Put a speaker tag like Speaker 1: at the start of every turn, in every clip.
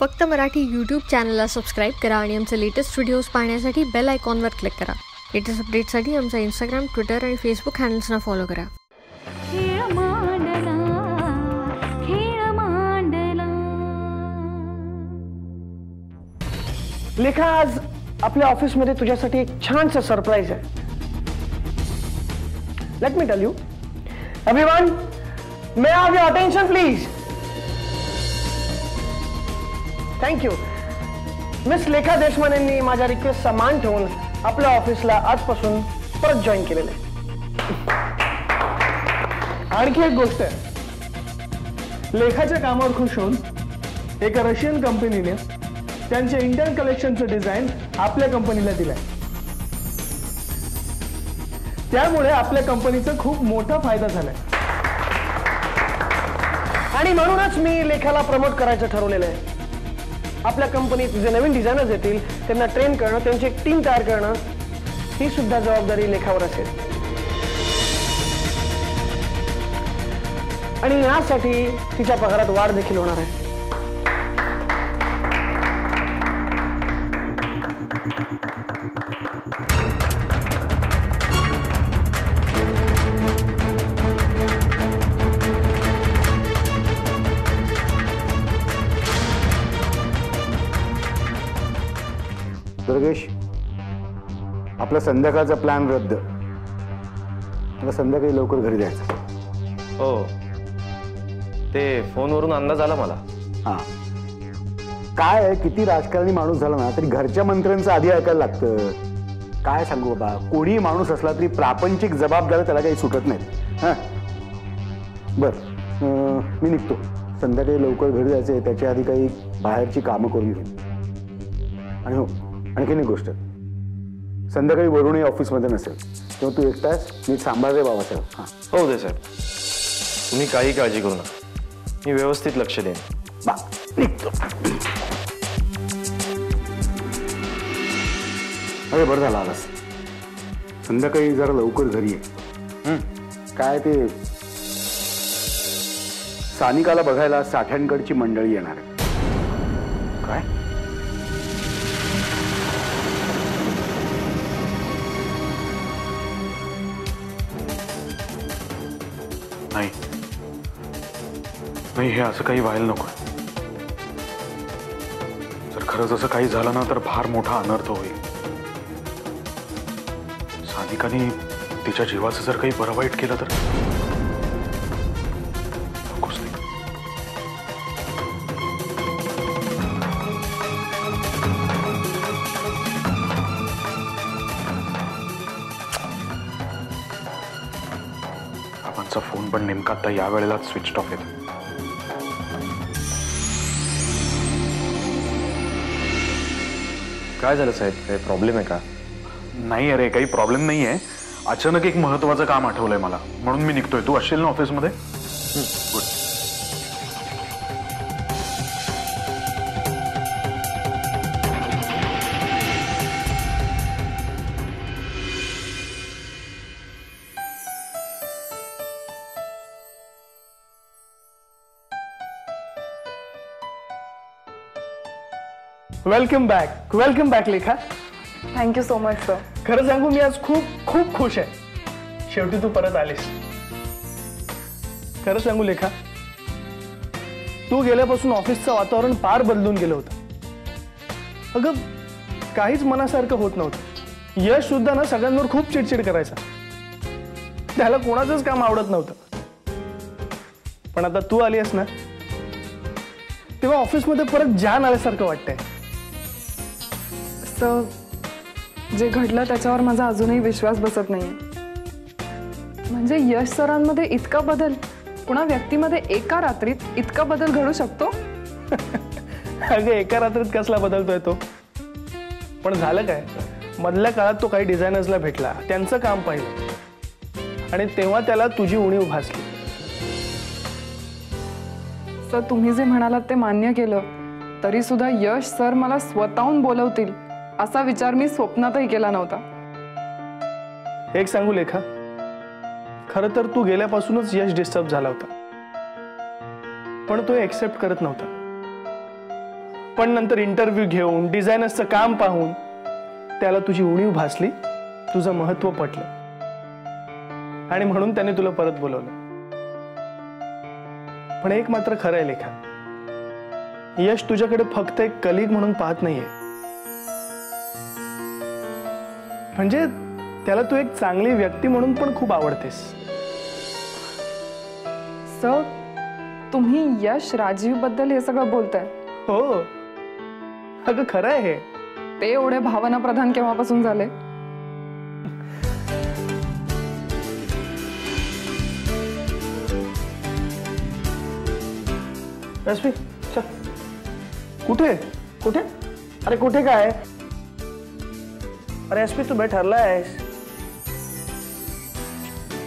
Speaker 1: फक्त मराठी यूट्यूब चॅनलला सबस्क्राईब करा आणि आमचे लेटेस्ट व्हिडिओज पाहण्यासाठी बेल आयकॉनवर क्लिक करा. लेटेस्ट अपडेट्ससाठी आमचा इंस्टाग्राम, ट्विटर आणि फेसबुक हँडल्सना फॉलो करा.
Speaker 2: लेखा, आज आपल्या ऑफिसमध्ये तुझ्यासाठी एक छानसा सरप्राईज आहे. Let me tell you. Everyone, may I have your attention please. Thank you. Miss लेखा देशमानेंनी माझ्या रिक्वेस्टचा मान ठेवून आपल्या ऑफिसला आजपासून परत जॉईन केलेलं आहे.
Speaker 3: आणखी एक गोष्ट आहे, लेखाच्या कामावर खुश होऊन एका रशियन कंपनीने त्यांच्या इंडियन कलेक्शनचं डिझाईन आपल्या कंपनीला दिलंय. त्यामुळे आपल्या कंपनीचा खूप मोठा फायदा झालाय
Speaker 2: आणि म्हणूनच मी लेखाला प्रमोट करायचं ठरवलेलं आहे. आपल्या कंपनीत जे नवीन डिझायनर्स येतील त्यांना ट्रेन करणं, त्यांची एक टीम तयार करणं, ही सुद्धा जबाबदारी लेखावर असेल. आणि यासाठी तिच्या पगारात वाढ देखील होणार आहे.
Speaker 4: दुर्गेश, आपला संध्याकाळचा प्लॅन रद्द. मला संध्याकाळी लवकर घरी जायचं.
Speaker 5: हो, ते फोनवरून अंदाज आला मला.
Speaker 4: हां, काय आहे, किती राजकारणी माणूस झाला ना तरी घरच्या मंत्र्यांचं आधी ऐकायला लागतं. काय सांगू बाबा, कोणी माणूस असला तरी प्रापंचिक जबाबदारी त्याला काही सुटत नाहीत. हां, बरं, मी निघतो. संध्याकाळी लवकर घरी जायचं आहे, त्याच्या आधी काही बाहेरची कामं करून घेईन. आणि हो, आणखीन एक गोष्ट, संध्याकाळी वरूनही ऑफिसमध्ये नसेल तेव्हा तू एकटाच नीट सांभाळ रे बाबासाहेब. हां,
Speaker 5: हो दे साहेब, तुम्ही काही काळजी करू नका, मी व्यवस्थित लक्ष देईन.
Speaker 4: बा, निघतो. अरे बरं झालं आलास. संध्याकाळी जरा लवकर घरी ये. काय ते सानिकाला बघायला साठ्यांकडची मंडळी येणार आहे. काय?
Speaker 6: नाही नाही, हे असं काही व्हायला नको. जर खरंच असं काही झालं ना तर फार मोठा अनर्थ होईल. सानिकाने तिच्या जीवाचं जर काही बरं वाईट केलं तर नकोच. नाही, बाबांचा फोन पण नेमका आता या वेळेलाच स्विच ऑफ येतो.
Speaker 5: काय झालं साहेब, काही प्रॉब्लेम आहे का?
Speaker 6: नाही अरे, काही प्रॉब्लेम नाही आहे. अचानक एक महत्वाचं काम आठवलंय मला, म्हणून मी निघतोय. तू असशील ना ऑफिसमध्ये? Good.
Speaker 3: Welcome back. Welcome back Lekha.
Speaker 7: Thank you so much sir.
Speaker 3: खरं सांगू, मी आज खूप खूप खुश आहे. शेवटी तू परत आलीस. खरं सांगू लेखा, तू गेल्यापासून ऑफिसचं वातावरण फार बदलून गेलं होतं. अगं, काहीच मनासारखं होत नव्हतं. यश सुद्धा ना सगळ्यांवर खूप चिडचिड करायचा. त्याला कोणाचंच काम आवडत नव्हतं. पण आता तू आली आहेस ना, तेव्हा ऑफिसमध्ये परत जान आल्यासारखं वाटतंय.
Speaker 7: जे घडलं त्याच्यावर माझा अजूनही विश्वास बसत नाहीये. म्हणजे यश सरांमध्ये इतका बदल, कुणा व्यक्तीमध्ये एका रात्रीत इतका बदल घडू शकतो?
Speaker 3: अगं, एका रात्रीत कसला बदलतोय तो? पण झालं काय, मधल्या काळात तो काही डिझायनर्सला भेटला, त्यांचं काम पाहिलं आणि तेव्हा त्याला तुझी उणीव भासली.
Speaker 7: सर, तुम्ही जे म्हणालात ते मान्य केलं तरी सुद्धा यश सर मला स्वतःहून बोलवतील असा विचार मी स्वप्नातही केला नव्हता.
Speaker 3: एक सांगू लेखा, खरं तर तू गेल्यापासूनच यश डिस्टर्ब झाला होता, पण तो एक्सेप्ट करत नव्हता. पण नंतर इंटरव्ह्यू घेऊन डिझायनर्सचं काम पाहून त्याला तुझी उणीव भासली, तुझं महत्व पटलं आणि म्हणून त्याने तुला परत बोलवलं. पण एक मात्र खरं आहे लेखा, यश तुझ्याकडे फक्त एक कलीग म्हणून पाहत नाहीये. म्हणजे त्याला तू एक चांगली व्यक्ती म्हणून पण खूप आवडतेस.
Speaker 7: सर, तुम्ही यश राजीव बद्दल हे सगळं बोलताय?
Speaker 3: हो अगं खरं आहे हे.
Speaker 7: ते एवढे भावना प्रधान केव्हापासून झाले?
Speaker 2: रश्मी चल.
Speaker 3: कुठे
Speaker 2: कुठे? अरे कुठे काय? अरे रश्मी तू ठरला आहेस.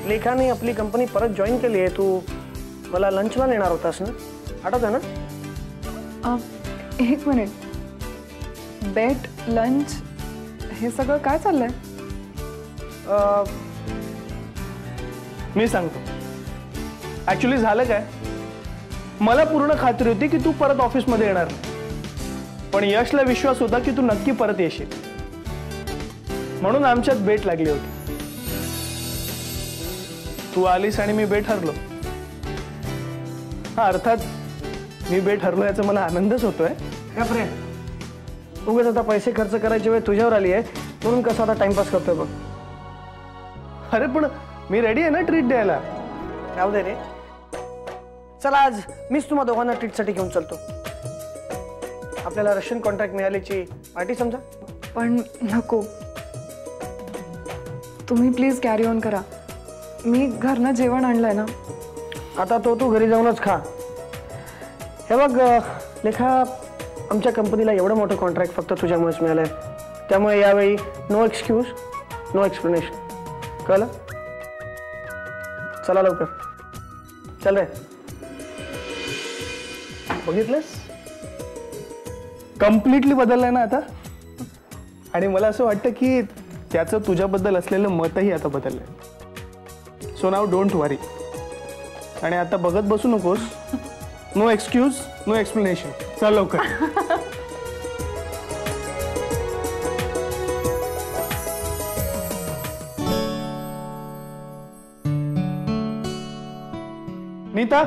Speaker 2: लेखाने आपली कंपनी परत जॉईन केली आहे. तू मला लंचला नेणार होतास ना, आठवतं ना?
Speaker 7: एक मिनिट, बेट लंच हे सगळं काय चाललंय?
Speaker 3: मी सांगतो. ऍक्च्युली झालं काय, मला पूर्ण खात्री होती की तू परत ऑफिसमध्ये येणार, पण यशला विश्वास होता की तू नक्की परत येशील, म्हणून आमच्यात बेट लागली होती. तू आलीस आणि मी बेट हरलो. हा, अर्थात मी बेट हरलो याचा मला आनंदच होतोय.
Speaker 2: रे उगाच आता पैसे खर्च करायची वेळ तुझ्यावर आली आहे म्हणून कसं आता टाइमपास करतोय बघ.
Speaker 3: अरे पण मी रेडी आहे ना ट्रीट द्यायला.
Speaker 2: राहू दे रे. चला आज मीच तुम्हा दोघांना ट्रीटसाठी घेऊन चलतो. आपल्याला रशियन कॉन्ट्रॅक्ट मिळाल्याची पार्टी समजा.
Speaker 7: पण नको, तुम्ही प्लीज कॅरी ऑन करा. मी घरनं जेवण आणलंय ना.
Speaker 2: आता तो तू घरी जाऊनच खा. हे बघ लेखा, आमच्या कंपनीला एवढं मोठं कॉन्ट्रॅक्ट फक्त तुझ्यामुळेच मिळालंय, त्यामुळे यावेळी नो एक्सक्यूज नो एक्सप्लेनेशन. कळलं? चला लवकर. चल रे.
Speaker 3: बघितलंस, कम्प्लिटली बदललंय ना आता. आणि मला असं वाटतं की त्याचं तुझ्याबद्दल असलेलं मतही आता बदललंय. So now don't worry. आणि आता बघत बसू नकोस. No excuse no explanation. चल लवकर. नीता,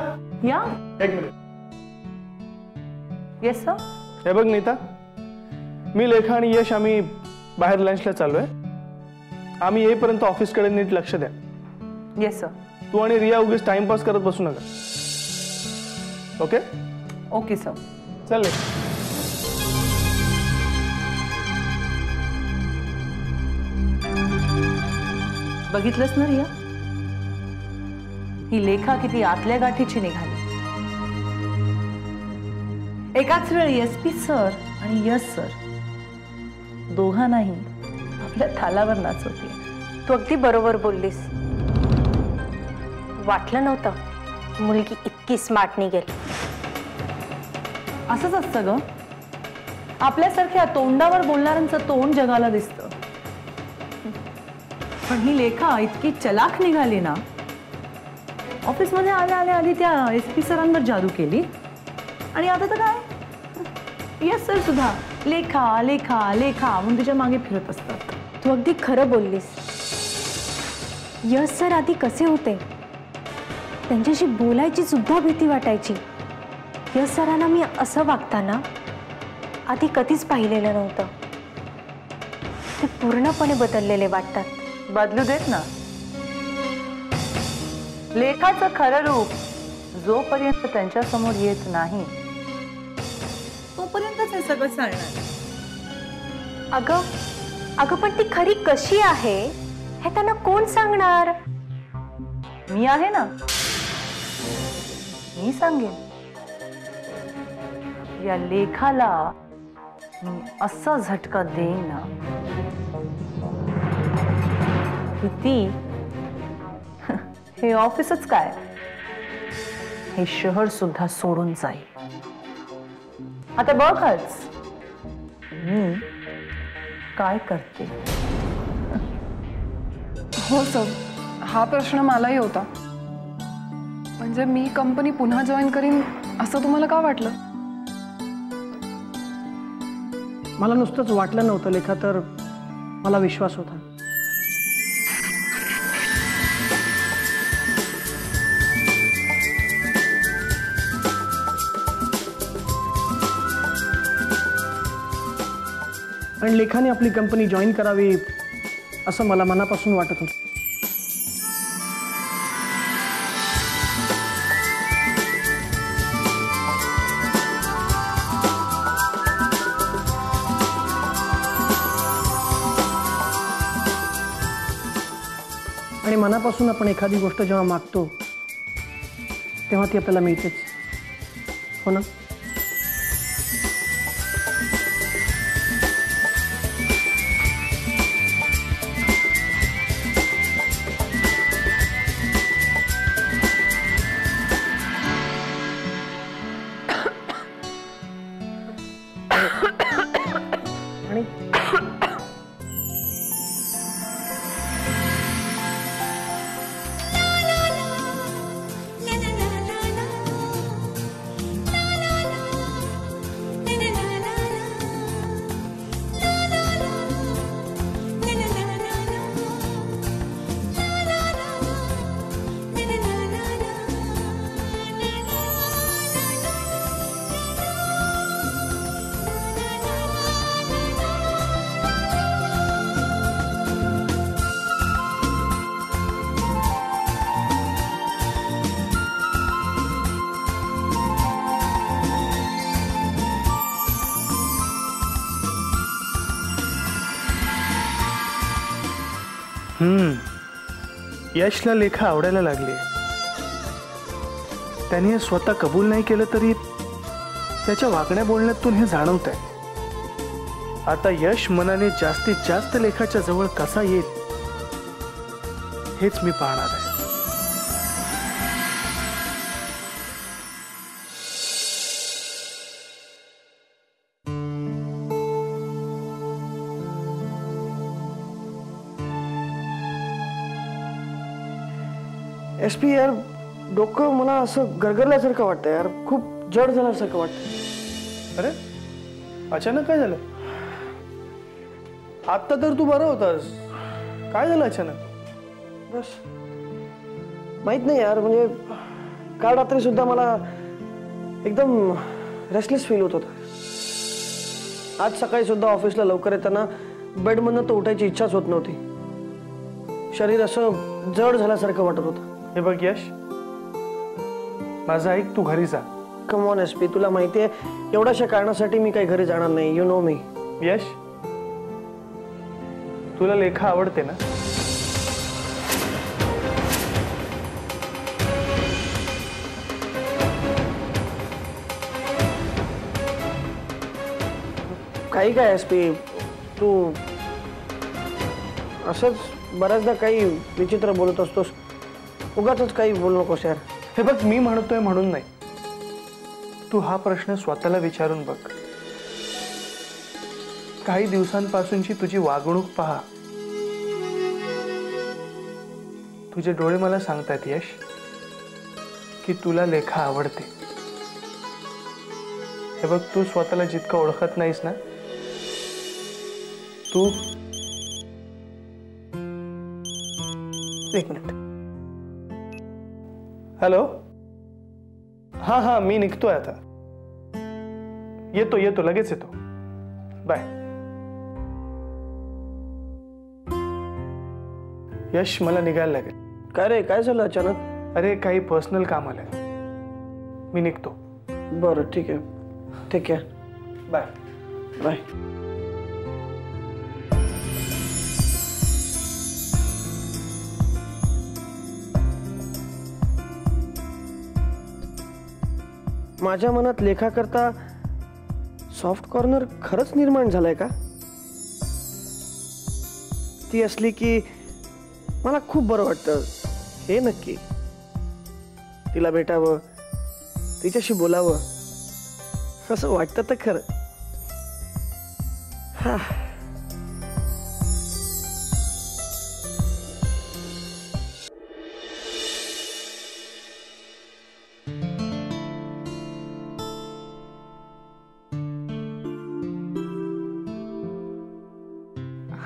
Speaker 8: या.
Speaker 3: एक मिनिट.
Speaker 8: Yes sir.
Speaker 3: हे बघ नीता, मी लेखा आणि यश आम्ही बाहेर लंचला चाललोय. आम्ही येईपर्यंत ऑफिसकडे नीट लक्ष द्या.
Speaker 8: Yes sir.
Speaker 3: तू आणि रिया उगीच टाइमपास करत बसू नका. ओके?
Speaker 8: Okay sir.
Speaker 3: चल.
Speaker 8: बघितलंस ना रिया, ही लेखा किती आतल्या गाठीची निघाली. एकाच वेळी एसपी सर आणि यश सर दोघांनाही आपल्या थालावर नाचवते.
Speaker 1: तू अगदी बरोबर बोललीस. वाटलं नव्हतं मुलगी इतकी स्मार्ट निघेल.
Speaker 8: असंच असतं ग, आपल्यासारख्या तोंडावर बोलणाऱ्यांचं तोंड जगाला दिसतं. पण ही लेखा इतकी चलाख निघाली ना, ऑफिसमध्ये आल्या आली त्या एसपी सरांवर जादू केली. आणि आता तर काय, यस सर सुद्धा लेखा लेखा लेखा म्हणून तिच्या मागे फिरत असतात.
Speaker 1: तू अगदी खरं बोललीस. यश सर आधी कसे होते, त्यांच्याशी बोलायची सुद्धा भीती वाटायची. यश सरांना मी असं वागताना आधी कधीच पाहिलेलं नव्हतं. ते पूर्णपणे बदललेले वाटतात.
Speaker 8: बदलू देत ना. लेखाचं खरं रूप जोपर्यंत त्यांच्या समोर येत नाही तोपर्यंतच हे सगळं चालणार.
Speaker 1: अगं पण ती खरी कशी आहे हे त्यांना कोण सांगणार?
Speaker 8: मी आहे ना, मी सांगेन. या लेखाला मी असा झटका देईन ना किती, हे ऑफिसच काय, हे शहर सुद्धा सोडून जाईल. आता बघच मी काय करते.
Speaker 7: हो सर, हा प्रश्न मलाही होता. म्हणजे मी कंपनी पुन्हा जॉईन करीन असं तुम्हाला का वाटलं?
Speaker 2: मला नुसतंच वाटलं नव्हतं लेखा, तर मला विश्वास होता. आणि लेखाने आपली कंपनी जॉईन करावी असं मला मनापासून वाटत होतं. आणि मनापासून आपण एखादी गोष्ट जेव्हा मागतो तेव्हा ती आपल्याला मिळतेच, हो ना? आणि
Speaker 3: यशला लेखा आवडायला लागली. त्याने हे स्वतः कबूल नाही केलं तरी त्याच्या वागण्या बोलण्यातून हे जाणवत आहे. आता यश मनाने जास्तीत जास्त लेखाच्या जवळ कसा येईल हेच मी पाहणार आहे.
Speaker 2: SP यार, डोकं मला असं गरगरल्यासारखं वाटतं यार, खूप जड झाल्यासारखं वाटतं.
Speaker 3: अरे अचानक काय झालं? आत्ता तर तू बरा होतास, काय झालं अचानक?
Speaker 2: बस माहित नाही यार, म्हणजे काल रात्री सुद्धा मला एकदम रेस्टलेस फील होत होता. आज सकाळी सुद्धा ऑफिसला लवकर येताना बेडमधनं तर उठायची इच्छाच होत नव्हती. शरीर असं जड झाल्यासारखं वाटत होतं.
Speaker 3: हे बघ यश, माझं ऐक, तू घरी जा.
Speaker 2: कम ऑन SP, तुला माहितीये एवढ्याशा कारणासाठी मी काही घरी जाणार नाही. यू नो मी.
Speaker 3: यश, तुला लेखा आवडते ना?
Speaker 2: काही काय SP, तू असंच बऱ्याचदा काही विचित्र बोलत असतोस. उगाचच काही बोलू नकोस यार.
Speaker 3: हे बघ, मी म्हणतोय म्हणून नाही, तू हा प्रश्न स्वतःला विचारून बघ. काही दिवसांपासूनची तुझी वागणूक पहा. तुझे डोळे मला सांगतात यश की तुला लेखा आवडते. हे बघ, तू स्वतःला जितकं ओळखत नाहीस ना, तू एक मिनिट. हॅलो, हा, मी निघतोय आता. येतो लगेच येतो. बाय. यश, मला निघायला लागेल.
Speaker 2: काय रे, काय झालं अचानक?
Speaker 3: अरे काही पर्सनल काम आलंय, मी निघतो.
Speaker 2: बरं ठीक आहे, ठीक आहे.
Speaker 3: Bye
Speaker 2: bye. माझ्या मनात लेखाकरता सॉफ्ट कॉर्नर खरंच निर्माण झालाय का? ती असली की मला खूप बरं वाटतं. हे नक्की. तिला भेटावं, तिच्याशी बोलावं असं वाटतं तर खरं. हा,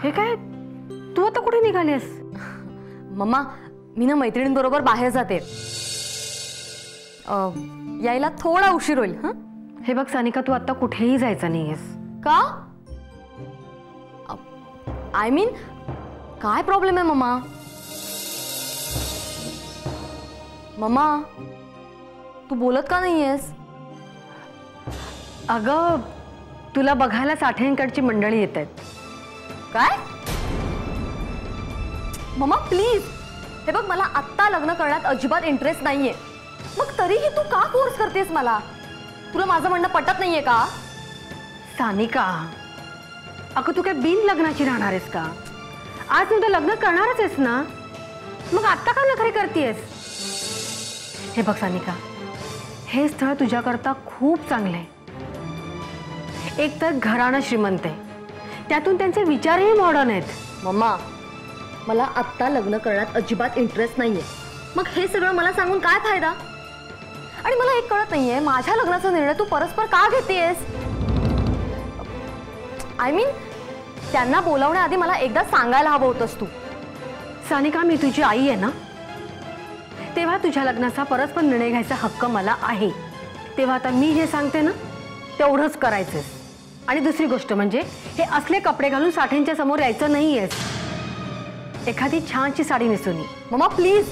Speaker 1: हे काय, तू आता कुठे निघालीस?
Speaker 9: मम्मा, मी ना मैत्रिणींबरोबर बाहेर जाते. यायला थोडा उशीर होईल. हं?
Speaker 1: हे बघ सानिका, तू आता कुठेही जायचं नाहीयेस.
Speaker 9: का? आय मीन, काय प्रॉब्लेम आहे मम्मा? मम्मा, तू बोलत का नाहीयेस?
Speaker 1: अगं, तुला बघायला साठेंकडची मंडळी येत आहेत.
Speaker 9: काय? मम्मा प्लीज, हे बघ, मला आत्ता लग्न करण्यात अजिबात इंटरेस्ट नाहीये. मग तरीही तू का फोर्स करतेस मला? तुला माझं म्हणणं पटत नाहीये का?
Speaker 1: सानिका, अगं तू काय बिन लग्नाची राहणार आहेस का? आज उद्या लग्न करणारच आहेस ना, मग आत्ता का नखरे करतेस? हे बघ सानिका, हे स्थळ तुझ्याकरता खूप चांगलं आहे. एक तर घराणं श्रीमंत आहे, त्यातून त्यांचे विचारही मॉडर्न आहेत.
Speaker 9: मम्मा, मला आत्ता लग्न करण्यात अजिबात इंटरेस्ट नाहीये. मग हे सगळं मला सांगून काय फायदा? आणि मला एक कळत नाहीये, माझ्या लग्नाचा निर्णय तू परस्पर का घेतेस? आय मीन, त्यांना बोलावण्याआधी मला एकदा सांगायला हवं होतंस तू.
Speaker 1: सानिका, मी तुझी आई आहे ना, तेव्हा तुझ्या लग्नाचा परस्पर निर्णय घ्यायचा हक्क मला आहे. तेव्हा आता मी जे सांगते ना, तेवढंच करायचंस. आणि दुसरी गोष्ट म्हणजे, हे असले कपडे घालून साठेंच्या समोर यायचं नाहीयेस. एखादी छानची साडी नेसून ये.
Speaker 9: मम्मा प्लीज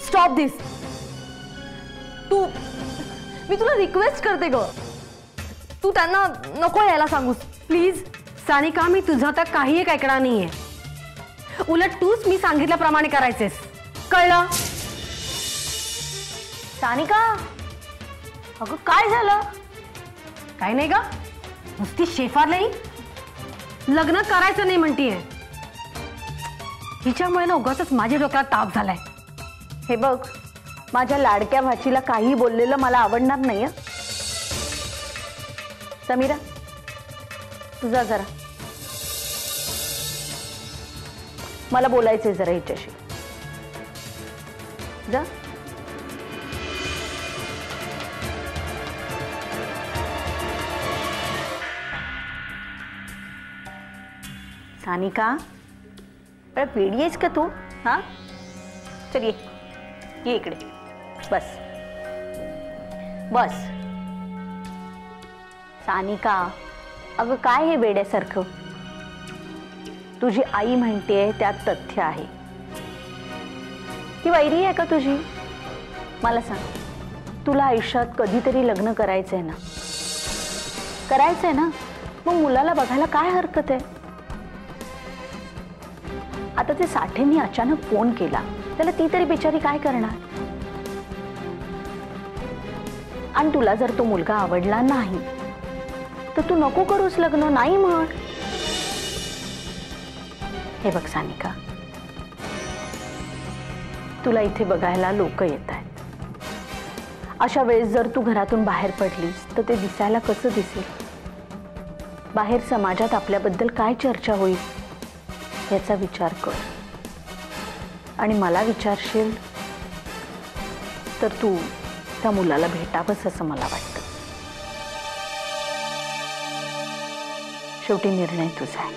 Speaker 9: स्टॉप दिस. मी तुला रिक्वेस्ट करते ग, तू त्यांना नको यायला सांगूस प्लीज.
Speaker 1: सानिका, मी तुझं तर काही एक ऐकणार नाहीये. उलट तूच मी सांगितल्याप्रमाणे करायचेस, कळलं?
Speaker 9: सानिका, अगं काय झालं?
Speaker 1: काय नाही ग, नुसती शेफार नाही. लग्न करायचं नाही म्हणतीये. हिच्यामुळे ना उगाचच माझ्या डोक्यात ताप झालाय.
Speaker 8: हे बघ, माझ्या लाडक्या भाचीला काही बोललेलं मला आवडणार नाही. समीरा, तुझा जरा, मला बोलायचंय जरा हिच्याशी. जा. सानिका, बरं वेडी आहेस का तू? हा, चल ये इकडे बस बस. सानिका, अगं काय हे वेड्यासारखं? तुझी आई म्हणतेय त्यात तथ्य आहे. ती वैरी आहे का तुझी? मला सांग, तुला आयुष्यात कधीतरी लग्न करायचंय ना? करायचंय ना, मग मुलाला बघायला काय हरकत आहे? आता ते साठेंनी अचानक फोन केला, त्याला ती तरी बिचारी काय करणार? आणि तुला जर तो मुलगा आवडला नाही तर तू नको करूस लग्न, नाही म्हण. हे बघ सानिका, तुला इथे बघायला लोक येत आहेत. अशा वेळेस जर तू घरातून बाहेर पडलीस तर ते दिसायला कसं दिसेल? बाहेर समाजात आपल्याबद्दल काय चर्चा होईल याचा विचार कर. आणि मला विचारशील तर तू त्या मुलाला भेटावंस असं मला वाटतं. शेवटी निर्णय तुझा आहे.